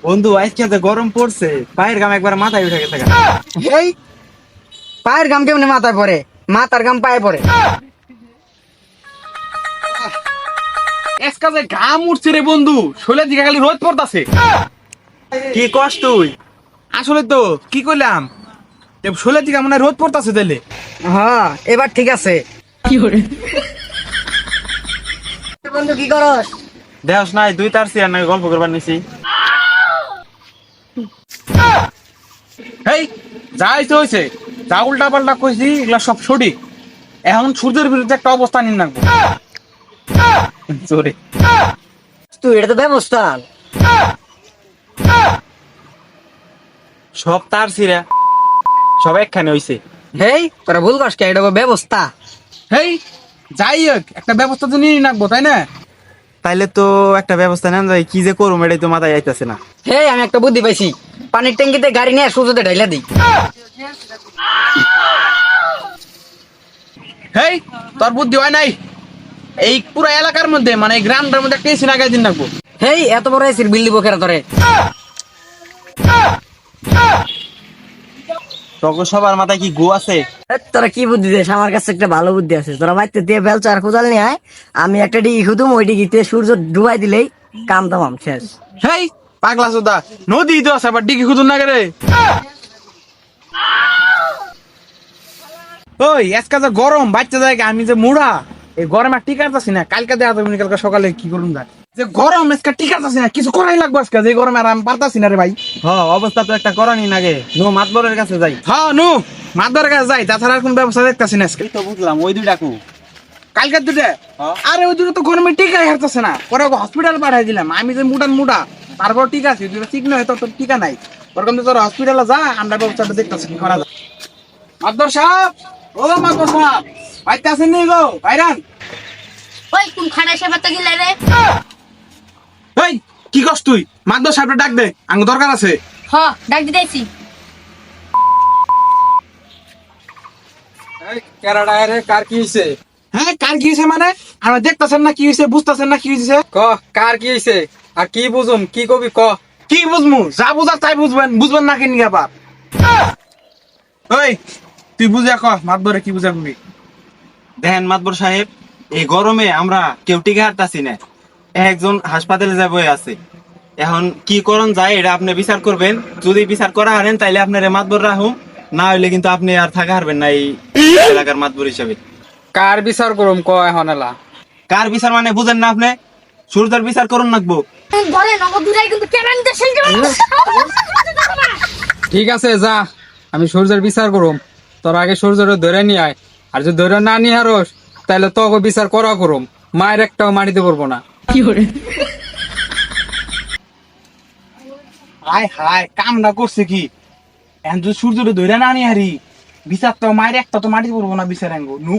বন্ধু আজকে যে গরম পড়ছে পায়ের ঘাম একবার মাথায় উঠে গেছে গা। এই পায়ের গাম কেমনে মাথায় পড়ে, মাথার গাম পায়ে পড়ে। এসকাজে ঘাম উঠছে রে বন্ধু, শরীরের দিকে খালি রোদ পড়তাছে। কি কষ্ট তুই? আসলে তো কি করলাম, শরীরের দিকে মনে হয় রোদ পড়তাছে তাইলে। হ্যাঁ এবার ঠিক আছে। বন্ধু কি করস? দেহস নাই দুই তার চেয়ার নাকি গল্প করবার নিছি। এই যা হইছে হইছে, যা উল্টা পাল্টা কইছি এগুলা সব সঠিক। এখন সূর্যের বিরুদ্ধে একটা অবস্থা নিন রাখবো। সরি। তুই এটা তো ব্যবস্থা। সব তার ছিঁড়া, সব একখানে হইছে। হেই তোরা ভুল করস কে, এটা ব্যবস্থা। হেই যাই হোক, একটা ব্যবস্থা তো নিয়ে রাখবো তাই না? তাইলে তো একটা ব্যবস্থা নেন যায়, কি যে করুম এটাই তো মাথায় আইতাছে না। হেই আমি একটা বুদ্ধি পাইছি, পানির ট্যাঙ্কিতে গাড়ি নিয়ে সূর্যতে ঢাইলা দিই। হেই তোর বুদ্ধি হয় নাই, এই পুরো এলাকার মধ্যে মানে এই গ্রামটার মধ্যে একটা এসি লাগাই দিন রাখবো। হেই এত বড় এসির বিল দিব কেরা তোরে? তখন সবার মাথায় কি গু আছে? তোরা কি বুদ্ধি দিস? আমার কাছে একটা ভালো বুদ্ধি আছে। তোরা বাইতে দিয়ে বেলচা আর কোদাল নিয়ে আয়, আমি একটা ডিগি খুদুম, ওই ডিগিতে সূর্য ডুবাই দিলেই কাম তামাম শেষ। হেই পাগলা চোদা, নদী তো আছে আবার ডিগি খুদুন না রে। ওই আজকে যে গরম বাচ্চা জায়গা, আমি যে মুড়া এই গরমে টিকা যাচ্ছি না। কালকে দেওয়া যাবে, কালকে সকালে কি করুন যায় যে গরম আজকে টিকা যাচ্ছি না, কিছু করাই লাগবে আজকে যে গরমে। আর আমি পারতাছি না রে ভাই। অবস্থা তো একটা করানি নাগে। নো মাতবরের কাছে যাই। হ্যাঁ নু মাদার কাছে যাই, তাছাড়া আর কোন ব্যবস্থা দেখতেছি না আজকে। এই তো বুঝলাম ওই দুইটা কু। কালকে দুটো, হ্যাঁ। আরে ওই দুটো তো গরমে টিকাই হারতেছে না। পরে হসপিটাল পাঠাই দিলাম, আমি যে মুডা তারপর টিকা আছে, দুটো ঠিক নয় তো তোর টিকা নাই। ওরকম তো তোর হসপিটালে যা, আমরা ব্যবস্থাটা দেখতেছি কি করা যায়। মাদর সাহেব, ও মাদর সাহেব, বাইতে আসেন নি গো ভাইরান? ওই কোন খাড়াই সাহেব তো গিলা রে? এই কি করছ তুই? মাদর সাহেবটা ডাক দে, আঙ্গ দরকার আছে। হ ডাক দিতেছি। কার কি হইছে? হ্যাঁ কার কি হয়েছে মানে? আমরা দেখতেছেন না কি হয়েছে, বুঝতেছেন না কি হয়েছে? ক কার কি হইছে? আর কি বুঝুম, কি কবি ক। কি বুঝমু? যা বুঝার তাই বুঝবেন, বুঝবেন না কেন আবার? ওই তুই বুঝা ক, মাদরে কি বুঝা কবি? দেখেন মাতবর সাহেব, এই গরমে আমরা কেউ টিকে হারতাছি না। একজন হাসপাতালে যাব আছে। এখন কি করণ যায় এটা আপনি বিচার করবেন। যদি বিচার করা হারেন তাইলে আপনার মাতবর রাহুম, না হইলে কিন্তু আপনি আর থাকা হারবেন না এই এলাকার মাতবর হিসাবে। কার বিচার করুম ক এখন এলা? কার বিচার মানে বুঝেন না আপনি? সূর্যের বিচার করুন লাগবো। বলে নগদ দুরাই কিন্তু কেমন দেশেল যাবে। ঠিক আছে যা, আমি সূর্যের বিচার করুম। তোর আগে সূর্যের ধরে নিয়ে আয়, আর যদি ধরে না নিয়ে হারস তাহলে তোকে বিচার করা করুম। মায়ের একটাও মারিতে পারবো না। হায় হায় কামটা করছে কি? এখন যদি সূর্যটা ধরে না আনি হারি, বিচার তো মায়ের একটা তো মাটি পড়বো না বিচার আঙ্গো নু